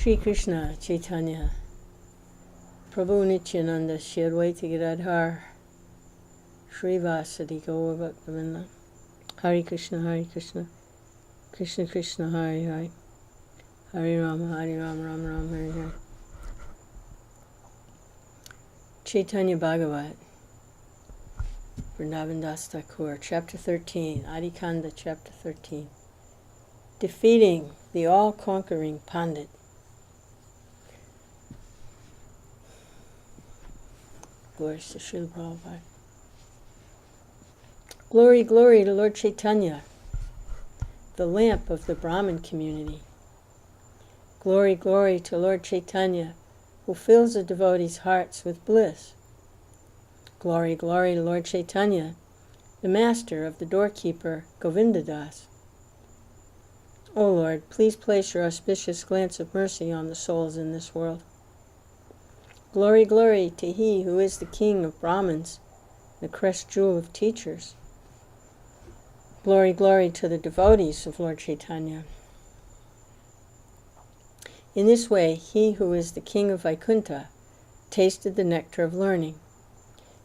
Shri Krishna Chaitanya Prabhu Nityananda Shri Advaita Giradhar Shri Vasadi Gaur Bhaktivinoda Hare Krishna Krishna Krishna Hare Hare Hare Rama Rama Rama Hare Hare. Chaitanya Bhagavata Vrndavana Thakur, Chapter 13, Adi-Khanda, Chapter 13. Defeating the all-conquering Pandit. Glory to Srila Prabhupada. Glory, glory to Lord Chaitanya, the lamp of the Brahmin community. Glory, glory to Lord Chaitanya, who fills the devotees' hearts with bliss. Glory, glory to Lord Chaitanya, the master of the doorkeeper Govindadas. O Lord, please place your auspicious glance of mercy on the souls in this world. Glory, glory to he who is the king of Brahmins, the crest jewel of teachers. Glory, glory to the devotees of Lord Chaitanya. In this way, he who is the king of Vaikuntha tasted the nectar of learning.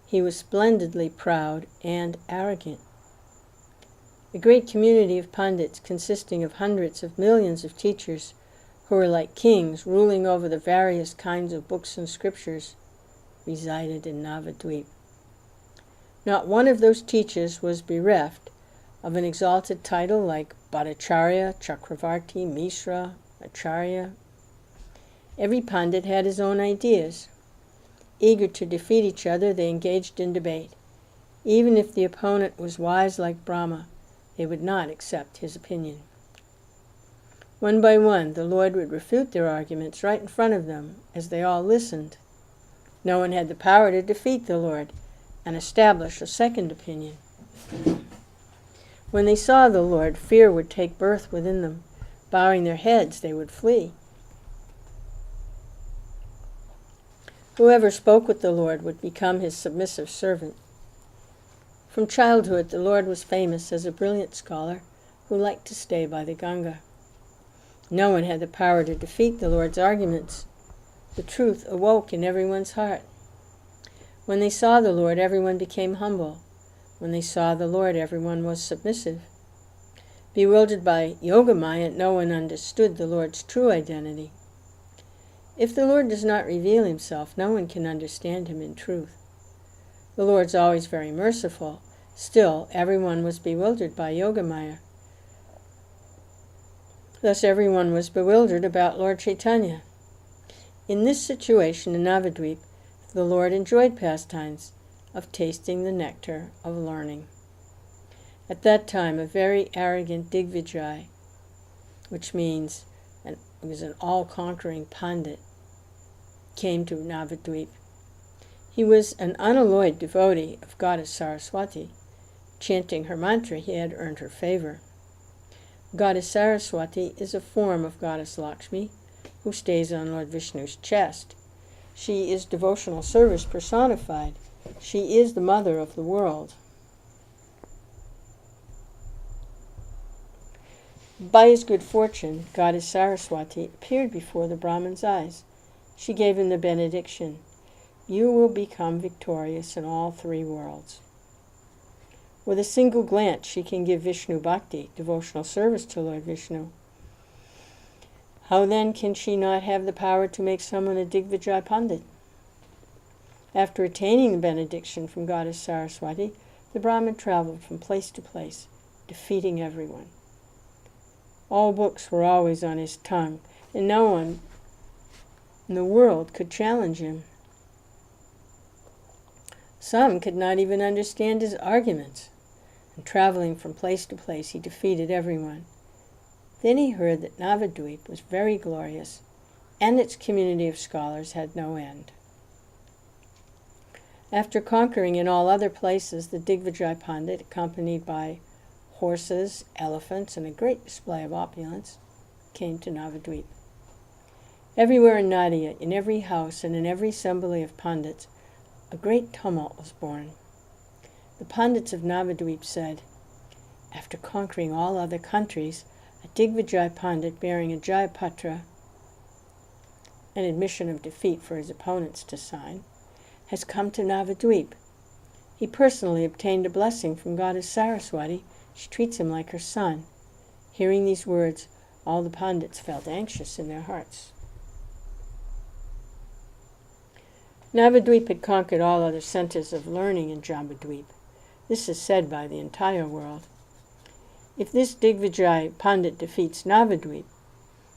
He was splendidly proud and arrogant. A great community of pandits consisting of hundreds of millions of teachers who were like kings ruling over the various kinds of books and scriptures resided in Navadvip. Not one of those teachers was bereft of an exalted title like Bhattacharya, Chakravarti, Mishra, Acharya. Every pandit had his own ideas. Eager to defeat each other, they engaged in debate. Even if the opponent was wise like Brahma, they would not accept his opinion. One by one, the Lord would refute their arguments right in front of them as they all listened. No one had the power to defeat the Lord and establish a second opinion. When they saw the Lord, fear would take birth within them. Bowing their heads, they would flee. Whoever spoke with the Lord would become his submissive servant. From childhood, the Lord was famous as a brilliant scholar who liked to stay by the Ganga. No one had the power to defeat the Lord's arguments. The truth awoke in everyone's heart. When they saw the Lord, everyone became humble. When they saw the Lord, everyone was submissive. Bewildered by Yogamaya, no one understood the Lord's true identity. If the Lord does not reveal himself, no one can understand him in truth. The Lord's always very merciful. Still, everyone was bewildered by Yogamaya. Thus everyone was bewildered about Lord Chaitanya. In this situation in Navadvip, the Lord enjoyed pastimes of tasting the nectar of learning. At that time, a very arrogant Digvijay, which means he was an all-conquering pandit, came to Navadvip. He was an unalloyed devotee of Goddess Saraswati. Chanting her mantra, he had earned her favor. Goddess Saraswati is a form of Goddess Lakshmi, who stays on Lord Vishnu's chest. She is devotional service personified. She is the mother of the world. By his good fortune, Goddess Saraswati appeared before the Brahman's eyes. She gave him the benediction, "You will become victorious in all three worlds." With a single glance, she can give Vishnu Bhakti, devotional service to Lord Vishnu. How then can she not have the power to make someone a Digvijay Pandit? After attaining the benediction from Goddess Saraswati, the Brahmin traveled from place to place, defeating everyone. All books were always on his tongue, and no one in the world could challenge him. Some could not even understand his arguments, and traveling from place to place, he defeated everyone. Then he heard that Navadvip was very glorious, and its community of scholars had no end. After conquering in all other places, the Digvijay Pandit, accompanied by horses, elephants, and a great display of opulence, came to Navadvip. Everywhere in Nadia, in every house and in every assembly of pandits, a great tumult was born. The pandits of Navadvip said, "After conquering all other countries, a Digvijay Pandit bearing a Jayapatra an admission of defeat for his opponents to sign, has come to Navadvip. He personally obtained a blessing from Goddess Saraswati. She treats him like her son. Hearing these words, all the Pandits felt anxious in their hearts. Navadvip had conquered all other centers of learning in Jambudvip. This is said by the entire world. If this Digvijay Pandit defeats Navadvip,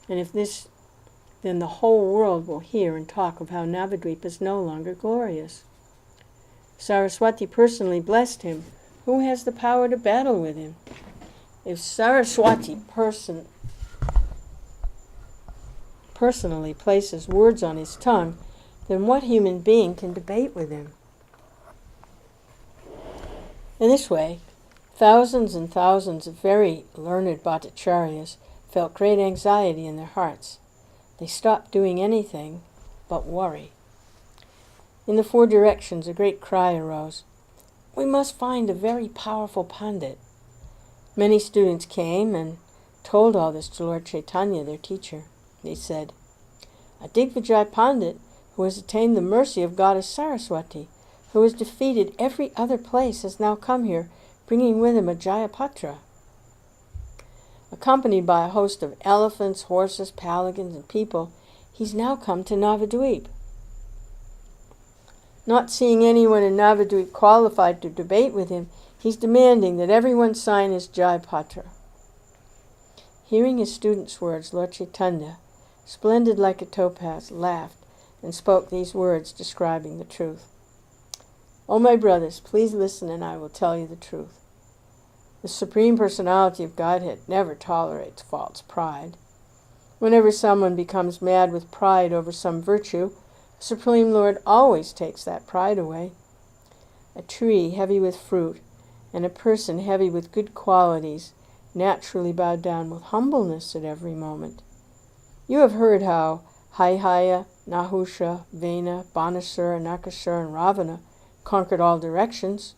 then the whole world will hear and talk of how Navadvip is no longer glorious. Saraswati personally blessed him. Who has the power to battle with him? If Saraswati personally places words on his tongue, then what human being can debate with him? In this way, thousands and thousands of very learned Bhattacharyas felt great anxiety in their hearts. They stopped doing anything but worry. In the four directions, a great cry arose. We must find a very powerful Pandit. Many students came and told all this to Lord Chaitanya, their teacher. They said, a Digvijay Pandit who has attained the mercy of Goddess Saraswati, who has defeated every other place, has now come here, bringing with him a Jayapatra. Accompanied by a host of elephants, horses, paladins, and people, he's now come to Navadvip. Not seeing anyone in Navadvip qualified to debate with him, he's demanding that everyone sign his Jayapatra. Hearing his students' words, Lord Chaitanya, splendid like a topaz, laughed and spoke these words describing the truth. O my brothers, please listen and I will tell you the truth. The Supreme Personality of Godhead never tolerates false pride. Whenever someone becomes mad with pride over some virtue, the Supreme Lord always takes that pride away. A tree heavy with fruit and a person heavy with good qualities naturally bow down with humbleness at every moment. You have heard how Haihaya, Nahusha, Vena, Banasura, Nakasura, and Ravana conquered all directions.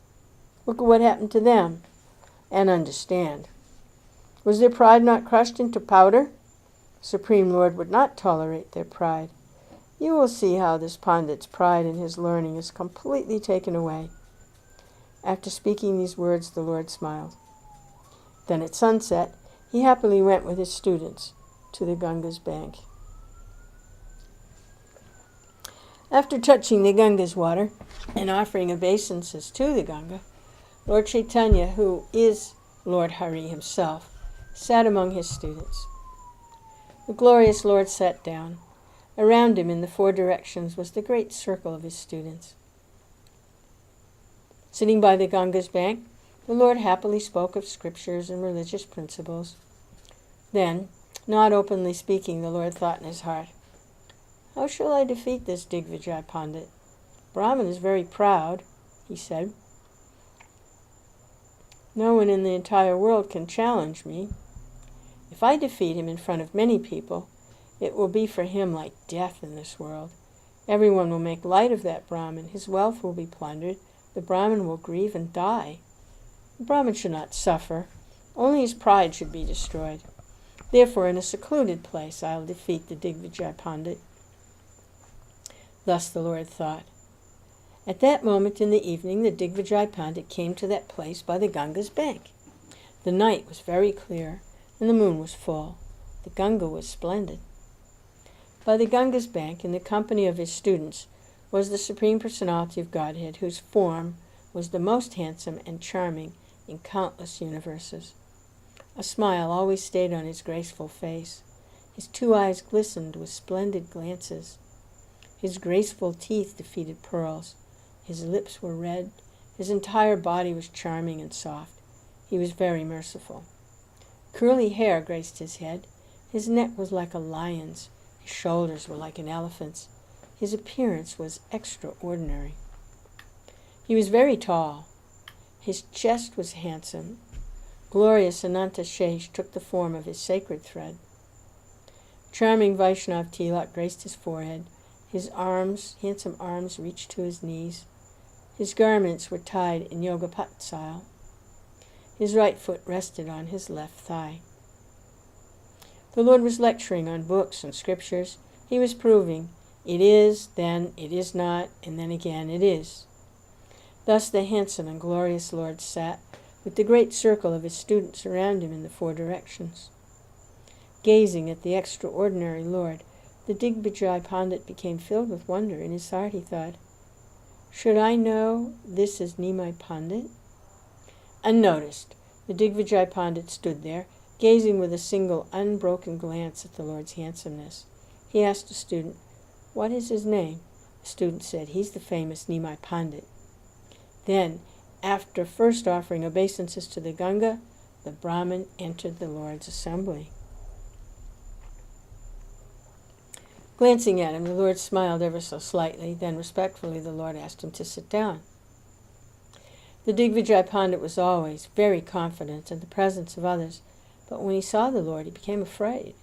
Look at what happened to them, and understand. Was their pride not crushed into powder? Supreme Lord would not tolerate their pride. You will see how this Pandit's pride in his learning is completely taken away. After speaking these words, the Lord smiled. Then at sunset, he happily went with his students to the Ganga's bank. After touching the Ganga's water and offering obeisances to the Ganga, Lord Chaitanya, who is Lord Hari himself, sat among his students. The glorious Lord sat down. Around him in the four directions was the great circle of his students. Sitting by the Ganga's bank, the Lord happily spoke of scriptures and religious principles. Then, not openly speaking, the Lord thought in his heart, how shall I defeat this Digvijay Pandit? Brahman is very proud, he said. No one in the entire world can challenge me. If I defeat him in front of many people, it will be for him like death in this world. Everyone will make light of that Brahman. His wealth will be plundered. The Brahman will grieve and die. The Brahman should not suffer. Only his pride should be destroyed. Therefore, in a secluded place, I will defeat the Digvijay Pandit. Thus the Lord thought. At that moment in the evening, the Digvijay Pandit came to that place by the Ganga's bank. The night was very clear, and the moon was full. The Ganga was splendid. By the Ganga's bank, in the company of his students, was the Supreme Personality of Godhead, whose form was the most handsome and charming in countless universes. A smile always stayed on his graceful face. His two eyes glistened with splendid glances. His graceful teeth defeated pearls. His lips were red. His entire body was charming and soft. He was very merciful. Curly hair graced his head. His neck was like a lion's. His shoulders were like an elephant's. His appearance was extraordinary. He was very tall. His chest was handsome. Glorious Ananta Shesh took the form of his sacred thread. Charming Vaishnav tilak graced his forehead. His handsome arms, reached to his knees. His garments were tied in yogapat style. His right foot rested on his left thigh. The Lord was lecturing on books and scriptures, He was proving, it is, then it is not, and then again it is. Thus the handsome and glorious Lord sat, with the great circle of his students around him in the four directions. Gazing at the extraordinary Lord, the Digbijay Pandit became filled with wonder. In his heart he thought, should I know this is Nimai Pandit? Unnoticed, the Digvijay Pandit stood there, gazing with a single unbroken glance at the Lord's handsomeness. He asked a student, what is his name? The student said, he's the famous Nimai Pandit. Then, after first offering obeisances to the Ganga, the Brahmin entered the Lord's assembly. Glancing at him, the Lord smiled ever so slightly. Then respectfully the Lord asked him to sit down. The Digvijay Pandit was always very confident in the presence of others, but when he saw the Lord, he became afraid.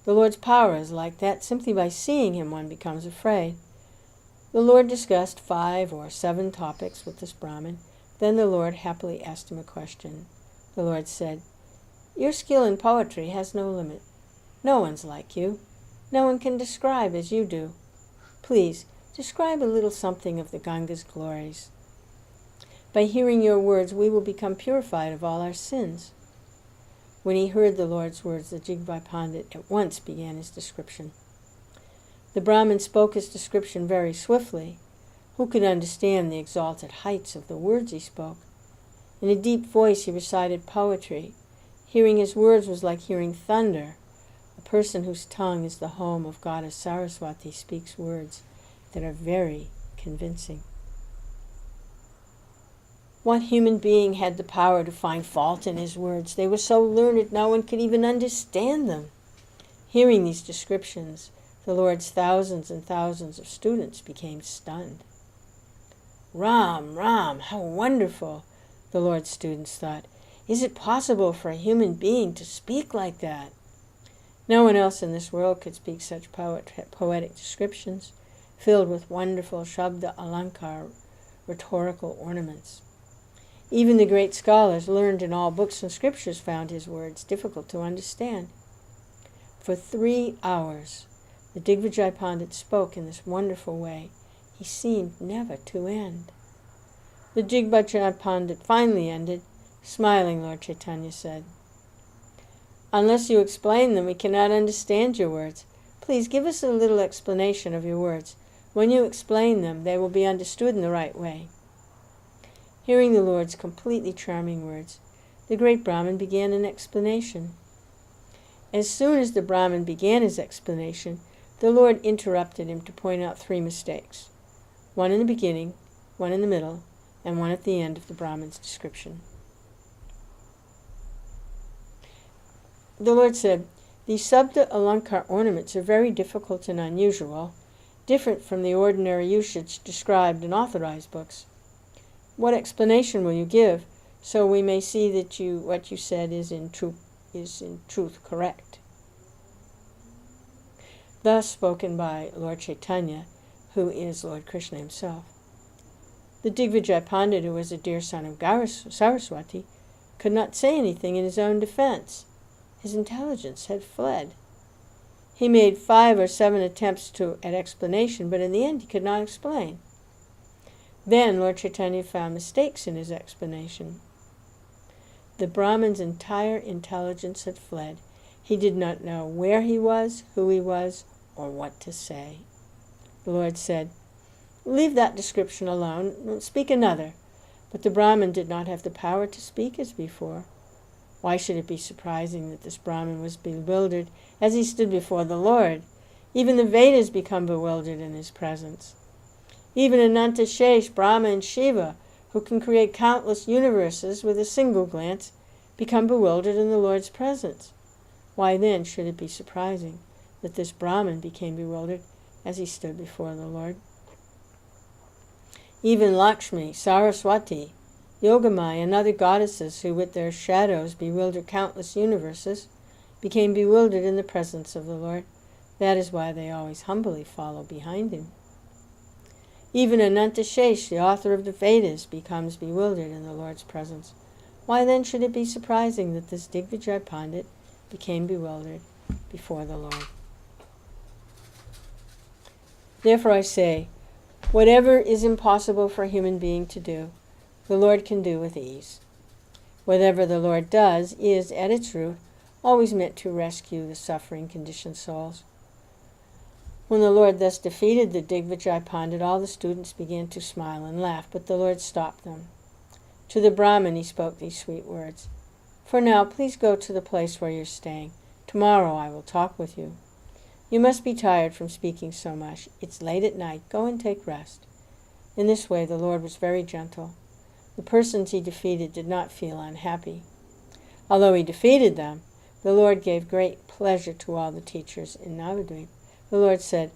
The Lord's power is like that. Simply by seeing him, one becomes afraid. The Lord discussed 5 or 7 topics with this Brahmin. Then the Lord happily asked him a question. The Lord said, your skill in poetry has no limit. No one's like you. No one can describe as you do. Please, describe a little something of the Ganga's glories. By hearing your words, we will become purified of all our sins. When he heard the Lord's words, the Digvijay Pandit at once began his description. The Brahmin spoke his description very swiftly. Who could understand the exalted heights of the words he spoke? In a deep voice he recited poetry. Hearing his words was like hearing thunder. A person whose tongue is the home of Goddess Saraswati speaks words that are very convincing. What human being had the power to find fault in his words? They were so learned no one could even understand them. Hearing these descriptions, the Lord's thousands and thousands of students became stunned. Ram, Ram, how wonderful, the Lord's students thought. Is it possible for a human being to speak like that? No one else in this world could speak such poetic descriptions, filled with wonderful Shabda Alankar rhetorical ornaments. Even the great scholars learned in all books and scriptures found his words difficult to understand. For 3 hours, the Digvijay Pandit spoke in this wonderful way. He seemed never to end. The Digvijay Pandit finally ended. Smiling, Lord Chaitanya said, unless you explain them, we cannot understand your words. Please give us a little explanation of your words. When you explain them, they will be understood in the right way. Hearing the Lord's completely charming words, the great Brahmin began an explanation. As soon as the Brahmin began his explanation, the Lord interrupted him to point out 3 mistakes. One in the beginning, one in the middle, and one at the end of the Brahmin's description. The Lord said, these Sabda Alankar ornaments are very difficult and unusual, different from the ordinary usage described in authorized books. What explanation will you give, so we may see that what you said is in truth correct? Thus spoken by Lord Chaitanya, who is Lord Krishna himself. The Digvijay Pandit, who was a dear son of Saraswati, could not say anything in his own defense. His intelligence had fled. He made 5 or 7 attempts at explanation, but in the end he could not explain. Then Lord Chaitanya found mistakes in his explanation. The Brahmin's entire intelligence had fled. He did not know where he was, who he was, or what to say. The Lord said, leave that description alone, speak another. But the Brahmin did not have the power to speak as before. Why should it be surprising that this Brahmin was bewildered as he stood before the Lord? Even the Vedas become bewildered in his presence. Even Ananta Shesh, Brahma, and Shiva, who can create countless universes with a single glance, become bewildered in the Lord's presence. Why then should it be surprising that this Brahmin became bewildered as he stood before the Lord? Even Lakshmi, Saraswati, Yogamaya, and other goddesses who with their shadows bewilder countless universes, became bewildered in the presence of the Lord. That is why they always humbly follow behind him. Even Ananta Shesh, the author of the Vedas, becomes bewildered in the Lord's presence. Why then should it be surprising that this Digvijay Pandit became bewildered before the Lord? Therefore I say, whatever is impossible for a human being to do, the Lord can do with ease. Whatever the Lord does is, at its root, always meant to rescue the suffering conditioned souls. When the Lord thus defeated the Digvijay Pandit, all the students began to smile and laugh, but the Lord stopped them. To the Brahmin he spoke these sweet words. For now, please go to the place where you're staying. Tomorrow I will talk with you. You must be tired from speaking so much. It's late at night. Go and take rest. In this way the Lord was very gentle. The persons he defeated did not feel unhappy. Although he defeated them, the Lord gave great pleasure to all the teachers in Navadvip. The Lord said,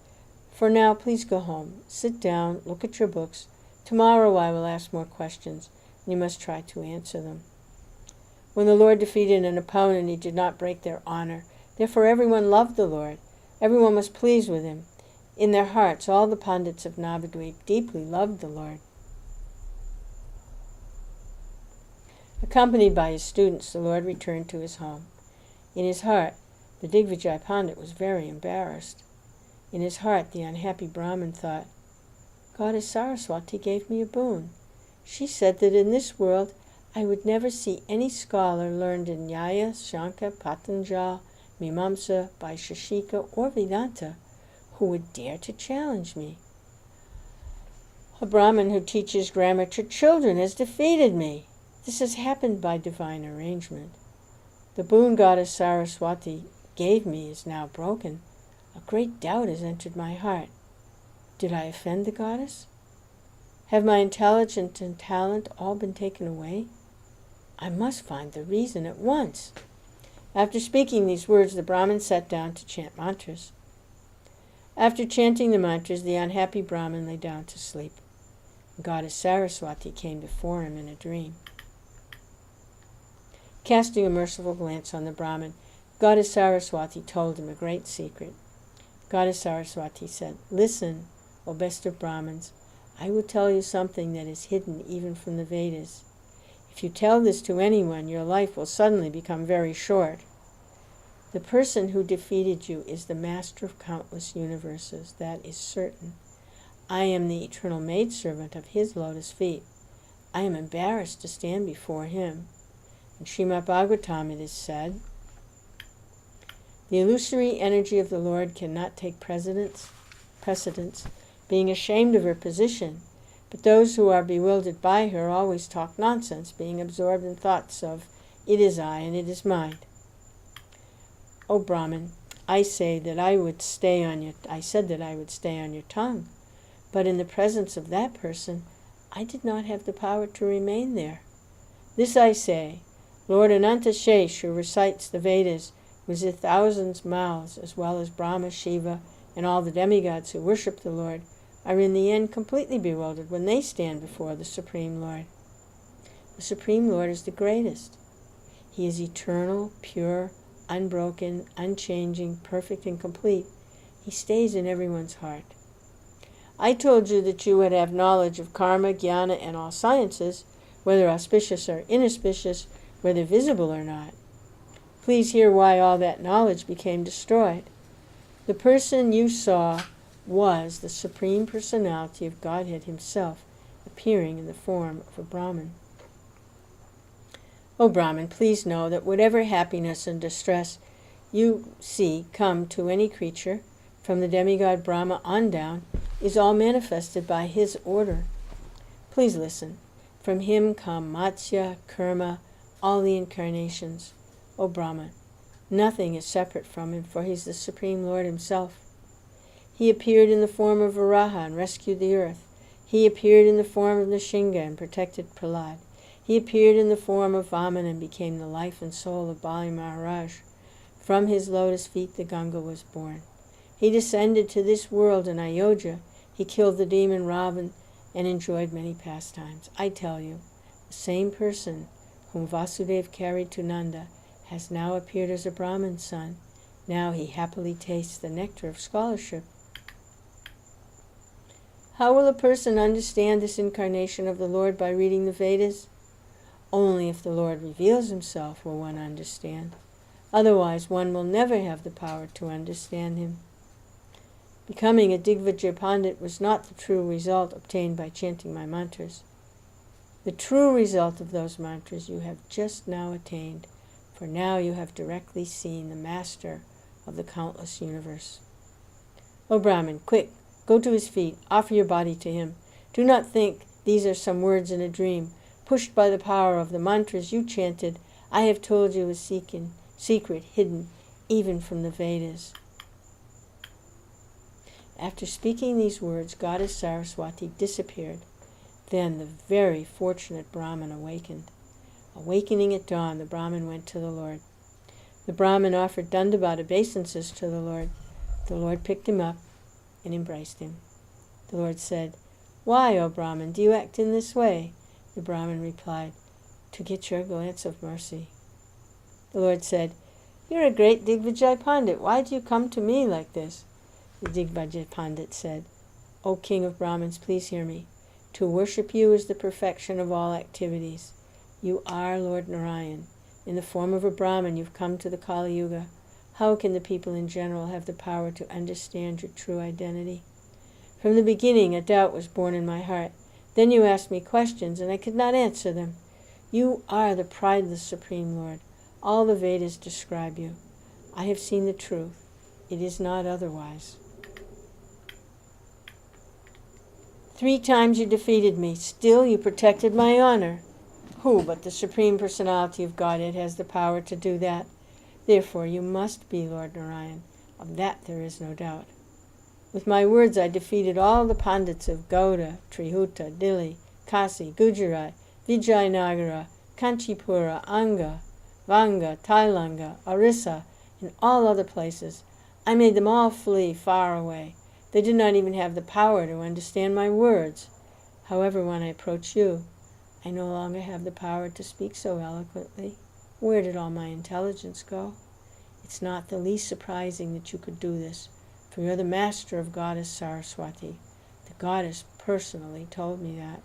For now, please go home. Sit down, look at your books. Tomorrow I will ask more questions, and you must try to answer them. When the Lord defeated an opponent, he did not break their honor. Therefore everyone loved the Lord. Everyone was pleased with him. In their hearts, all the Pandits of Navadvip deeply loved the Lord. Accompanied by his students, the Lord returned to his home. In his heart, the Digvijay Pandit was very embarrassed. In his heart, the unhappy Brahmin thought, Goddess Saraswati gave me a boon. She said that in this world I would never see any scholar learned in Nyaya, Shanka, Patanjali, Mimamsa, Vaisheshika, or Vedanta who would dare to challenge me. A Brahmin who teaches grammar to children has defeated me. This has happened by divine arrangement. The boon Goddess Saraswati gave me is now broken. A great doubt has entered my heart. Did I offend the goddess? Have my intelligence and talent all been taken away? I must find the reason at once. After speaking these words, the Brahmin sat down to chant mantras. After chanting the mantras, the unhappy Brahmin lay down to sleep. Goddess Saraswati came before him in a dream. Casting a merciful glance on the Brahmin, Goddess Saraswati told him a great secret. Goddess Saraswati said, Listen, O best of Brahmins, I will tell you something that is hidden even from the Vedas. If you tell this to anyone, your life will suddenly become very short. The person who defeated you is the master of countless universes, that is certain. I am the eternal maidservant of his lotus feet. I am embarrassed to stand before him. In Srimad Bhagavatam it is said, The illusory energy of the Lord cannot take precedence, being ashamed of her position, but those who are bewildered by her always talk nonsense, being absorbed in thoughts of, it is I and it is mine. O Brahman, I said that I would stay on your tongue, but in the presence of that person, I did not have the power to remain there. This I say, Lord Ananta Shesh, who recites the Vedas with his thousands mouths, as well as Brahma, Shiva, and all the demigods who worship the Lord, are in the end completely bewildered when they stand before the Supreme Lord. The Supreme Lord is the greatest. He is eternal, pure, unbroken, unchanging, perfect, and complete. He stays in everyone's heart. I told you that you would have knowledge of karma, jnana, and all sciences, whether auspicious or inauspicious, whether visible or not. Please hear why all that knowledge became destroyed. The person you saw was the Supreme Personality of Godhead himself, appearing in the form of a Brahmin. O Brahmin, please know that whatever happiness and distress you see come to any creature, from the demigod Brahma on down, is all manifested by his order. Please listen. From him come Matsya, Kurma, all the incarnations. O Brahman, nothing is separate from him, for he is the Supreme Lord himself. He appeared in the form of Varaha and rescued the earth. He appeared in the form of Nishinga and protected Prahlad. He appeared in the form of Vamana and became the life and soul of Bali Maharaj. From his lotus feet the Ganga was born. He descended to this world in Ayodhya. He killed the demon Ravan and enjoyed many pastimes. I tell you, the same person whom Vasudeva carried to Nanda has now appeared as a Brahmin son. Now he happily tastes the nectar of scholarship. How will a person understand this incarnation of the Lord by reading the Vedas? Only if the Lord reveals himself will one understand. Otherwise, one will never have the power to understand him. Becoming a Digvijay Pandit was not the true result obtained by chanting my mantras. The true result of those mantras you have just now attained, for now you have directly seen the master of the countless universe. O Brahmin, quick, go to his feet, offer your body to him. Do not think these are some words in a dream. Pushed by the power of the mantras you chanted, I have told you a secret hidden even from the Vedas. After speaking these words, Goddess Saraswati disappeared. Then the very fortunate Brahmin awakened. Awakening at dawn, the Brahmin went to the Lord. The Brahmin offered Dandavata obeisances to the Lord. The Lord picked him up and embraced him. The Lord said, "Why, O Brahmin, do you act in this way?" The Brahmin replied, "To get your glance of mercy." The Lord said, "You're a great Digvijay Pandit. Why do you come to me like this?" The Digvijay Pandit said, "O King of Brahmins, please hear me. To worship you is the perfection of all activities. You are Lord Narayan. In the form of a Brahmin, you've come to the Kali Yuga. How can the people in general have the power to understand your true identity? From the beginning, a doubt was born in my heart. Then you asked me questions, and I could not answer them. You are the prideless Supreme Lord. All the Vedas describe you. I have seen the truth. It is not otherwise. 3 times you defeated me. Still you protected my honor. Who but the Supreme Personality of Godhead has the power to do that? Therefore you must be Lord Narayan. Of that there is no doubt. With my words I defeated all the Pandits of Gauda, Trihuta, Dili, Kasi, Gujarat, Vijayanagara, Kanchipura, Anga, Vanga, Tailanga, Orissa, and all other places. I made them all flee far away. They did not even have the power to understand my words. However, when I approach you, I no longer have the power to speak so eloquently. Where did all my intelligence go? It's not the least surprising that you could do this, for you're the master of Goddess Saraswati. The goddess personally told me that.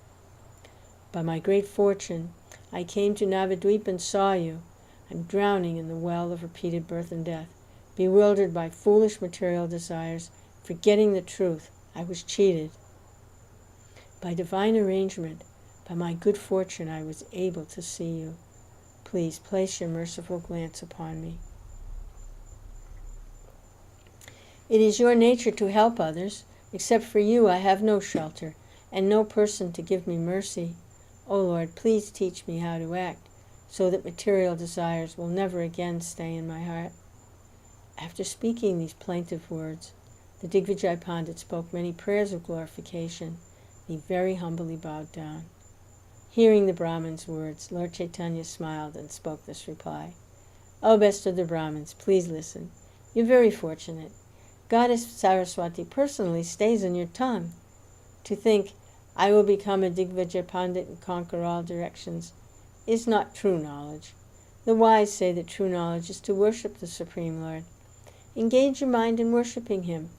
By my great fortune, I came to Navadvip and saw you. I'm drowning in the well of repeated birth and death, bewildered by foolish material desires, forgetting the truth. I was cheated. By divine arrangement, by my good fortune, I was able to see you. Please place your merciful glance upon me. It is your nature to help others. Except for you, I have no shelter, and no person to give me mercy. O Lord, please teach me how to act, so that material desires will never again stay in my heart. After speaking these plaintive words, the Digvijay Pandit spoke many prayers of glorification. He very humbly bowed down. Hearing the Brahmin's words, Lord Chaitanya smiled and spoke this reply. O best of the Brahmins, please listen. You're very fortunate. Goddess Saraswati personally stays on your tongue. To think, I will become a Digvijay Pandit and conquer all directions, is not true knowledge. The wise say that true knowledge is to worship the Supreme Lord. Engage your mind in worshiping him.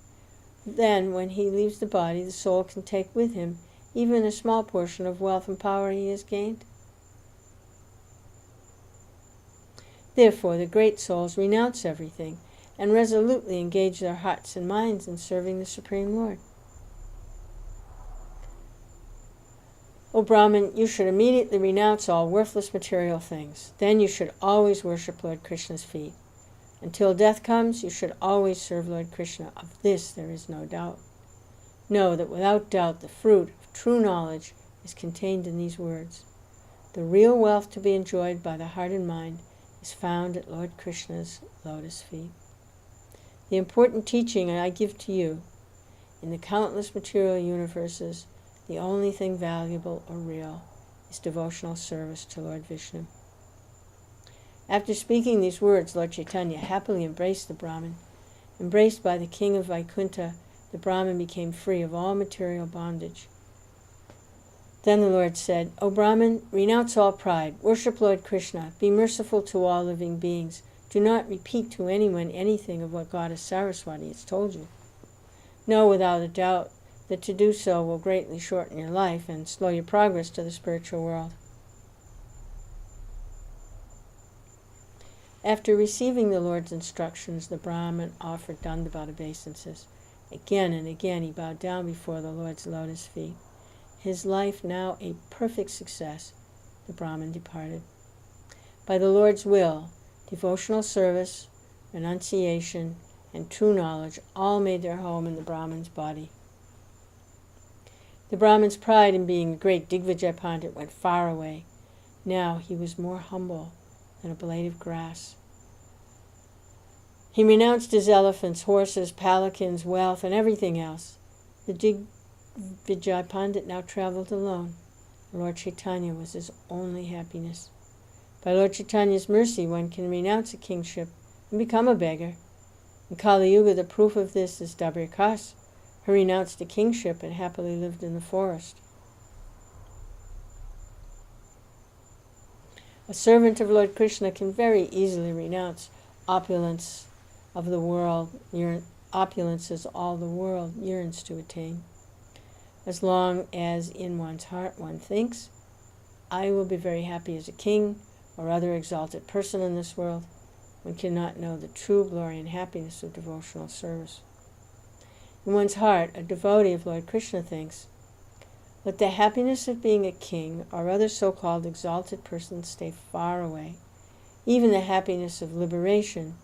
Then, when he leaves the body, the soul can take with him even a small portion of wealth and power he has gained. Therefore, the great souls renounce everything and resolutely engage their hearts and minds in serving the Supreme Lord. O Brahmin, you should immediately renounce all worthless material things. Then you should always worship Lord Krishna's feet. Until death comes, you should always serve Lord Krishna. Of this there is no doubt. Know that without doubt the fruit of true knowledge is contained in these words. The real wealth to be enjoyed by the heart and mind is found at Lord Krishna's lotus feet. The important teaching I give to you, in the countless material universes, the only thing valuable or real is devotional service to Lord Vishnu. After speaking these words, Lord Chaitanya happily embraced the Brahmin. Embraced by the king of Vaikuntha, the Brahmin became free of all material bondage. Then the Lord said, O Brahmin, renounce all pride, worship Lord Krishna, be merciful to all living beings. Do not repeat to anyone anything of what Goddess Saraswati has told you. Know without a doubt that to do so will greatly shorten your life and slow your progress to the spiritual world. After receiving the Lord's instructions, the Brahmin offered Dandavata obeisances. Again and again he bowed down before the Lord's lotus feet. His life now a perfect success, the Brahmin departed. By the Lord's will, devotional service, renunciation, and true knowledge all made their home in the Brahmin's body. The Brahmin's pride in being a great Digvijay Pandit went far away. Now he was more humble than a blade of grass. He renounced his elephants, horses, palanquins, wealth, and everything else. The Digvijay Pandit now traveled alone. Lord Chaitanya was his only happiness. By Lord Chaitanya's mercy, one can renounce a kingship and become a beggar. In Kali Yuga, the proof of this is Dabir Khas, who renounced a kingship and happily lived in the forest. A servant of Lord Krishna can very easily renounce opulence of the world. Opulence is all the world yearns to attain. As long as in one's heart one thinks, I will be very happy as a king or other exalted person in this world, one cannot know the true glory and happiness of devotional service. In one's heart, a devotee of Lord Krishna thinks, let the happiness of being a king or other so-called exalted person stay far away. Even the happiness of liberation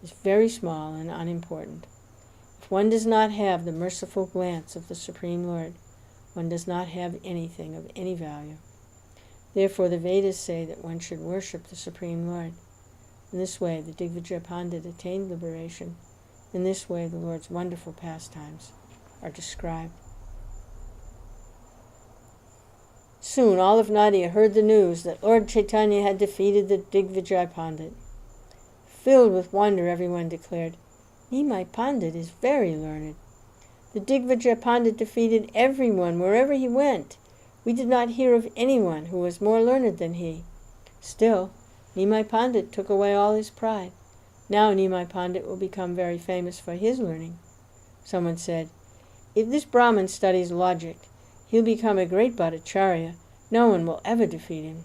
is very small and unimportant. If one does not have the merciful glance of the Supreme Lord, one does not have anything of any value. Therefore the Vedas say that one should worship the Supreme Lord. In this way the Digvijay Pandit attained liberation. In this way the Lord's wonderful pastimes are described. Soon all of Nadia heard the news that Lord Chaitanya had defeated the Digvijay Pandit. Filled with wonder, everyone declared, Nimai Pandit is very learned. The Digvijay Pandit defeated everyone wherever he went. We did not hear of anyone who was more learned than he. Still, Nimai Pandit took away all his pride. Now Nimai Pandit will become very famous for his learning. Someone said, if this Brahmin studies logic, he'll become a great Bhattacharya. No one will ever defeat him.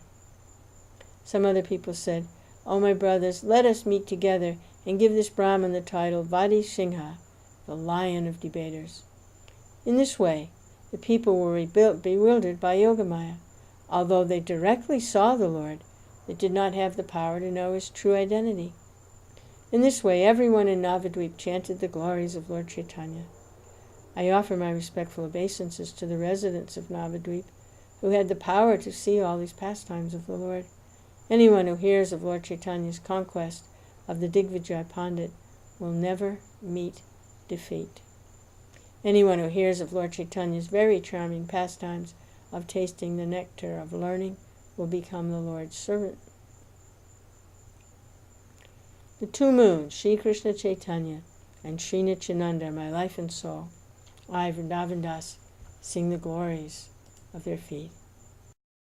Some other people said, O my brothers, let us meet together and give this Brahmin the title Vadi Singha, the Lion of Debaters. In this way, the people were bewildered by Yogamaya. Although they directly saw the Lord, they did not have the power to know his true identity. In this way, everyone in Navadvip chanted the glories of Lord Chaitanya. I offer my respectful obeisances to the residents of Navadvip, who had the power to see all these pastimes of the Lord. Anyone who hears of Lord Chaitanya's conquest of the Digvijay Pandit will never meet defeat. Anyone who hears of Lord Chaitanya's very charming pastimes of tasting the nectar of learning will become the Lord's servant. The two moons, Sri Krishna Chaitanya and Sri Nityananda, my life and soul, I, Vrindavan Das, sing the glories of their feet.